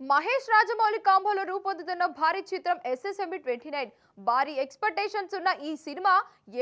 మహేష్ రాజమౌళి కాంబోలో రూపొందుతున్న భారీ చిత్రం ఎస్ఎస్ఎంబి 29 భారీ ఎక్స్‌పెక్టేషన్స్ ఉన్న ఈ సినిమా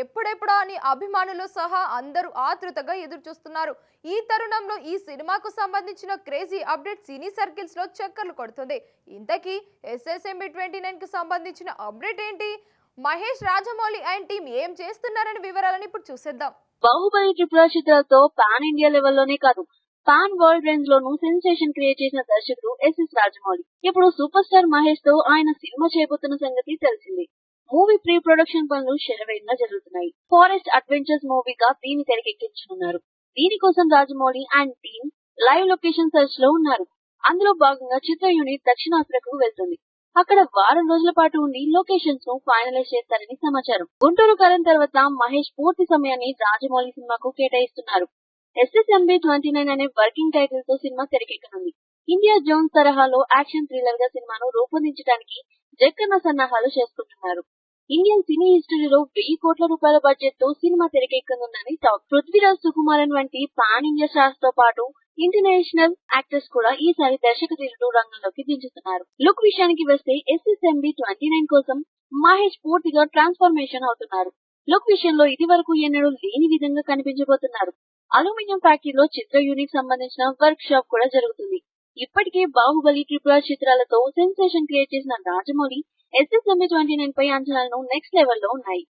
ఎప్పుడెప్పుడా అని అభిమానులు సహా అందరూ ఆతృతగా ఎదురు చూస్తున్నారు. ఈ తరుణంలో ఈ సినిమాకు సంబంధించిన క్రేజీ అప్డేట్ సినీ సర్కిల్స్ లో చక్కర్లు కొడుతుంది. ఇంతకీ ఎస్ఎస్ఎంబి 29 కి సంబంధించిన అప్డేట్ ఏంటి? మహేష్ రాజమౌళి అండ్ టీం ఏం చేస్తున్నారని వివరాలను ఇప్పుడు చూసేద్దాం. బాహుబలి ట్రిపుల్ చిత్రాలతో పాన్ ఇండియా లెవెల్లోనే కాదు పాన్ వరల్డ్ రేంజ్ లోనూ సెన్సేషన్ క్రియేట్ చేసిన దర్శకుడు ఎస్ఎస్ రాజమౌళి ఇప్పుడు సూపర్ స్టార్ మహేష్ తో ఆయన సినిమా చేయబోతున్న సంగతి తెలిసింది. మూవీ ప్రీ ప్రొడక్షన్ పనులు శరవేగంగా జరుగుతున్నాయి. ఫారెస్ట్ అడ్వెంచర్స్ మూవీగా దీన్ని తెరకెక్కించనున్నారు. దీనికోసం Rajamouli and team live location search లో ఉన్నారు. అందులో భాగంగా చిత్ర యూనిట్ దక్షిణాఫ్రికాకు వెళ్తుంది. అక్కడ వారం రోజుల పాటు ఉండి లొకేషన్స్ ను ఫైనలైజ్ చేస్తారని సమాచారం. గుంటూరు కాలం తర్వాత మహేష్ పూర్తి సమయాన్ని రాజమౌళి సినిమాకు కేటాయిస్తున్నారు. ఎస్ఎస్ఎంబి 29 అనే వర్కింగ్ టైటిల్ తో సినిమా తెరకెక్కనుంది. ఇండియా జోన్స్ తరహాలో యాక్షన్ థ్రిల్లర్ గా సినిమాను రూపొందించడానికి జక్కన్న సన్నాహాలు చేసుకుంటున్నారు. ఇండియన్ సినీ హిస్టరీలో 1000 కోట్ల రూపాయల బడ్జెట్ తో సినిమా తెరకెక్కనుందని టాక్. పృథ్వీరాజ్ సుకుమారన్ వంటి పాన్ ఇండియా స్టార్స్ తో పాటు ఇంటర్నేషనల్ యాక్టర్స్ కూడా ఈసారి దర్శక ధీరుడు రంగంలోకి దించుతున్నారు. లుక్ విషయానికి వస్తే ఎస్ఎస్ఎంబి 29 కోసం మహేష్ పూర్తిగా ట్రాన్స్ఫర్మేషన్ అవుతున్నారు. లుక్ విషయంలో ఇది వరకు ఎన్నడూ లేని విధంగా కనిపించబోతున్నారు. అల్యూమినియం ఫ్యాక్టరీలో చిత్ర యూనిట్ సంబంధించిన వర్క్ షాప్ కూడా జరుగుతుంది. ఇప్పటికే బాహుబలి ట్రిపుల్ చిత్రాలతో సెన్సేషన్ క్రియేట్ చేసిన రాజమౌళి ఎస్ఎస్ఎంబి 29 పై అంచనాలను నెక్స్ట్ లెవెల్లో ఉన్నాయి.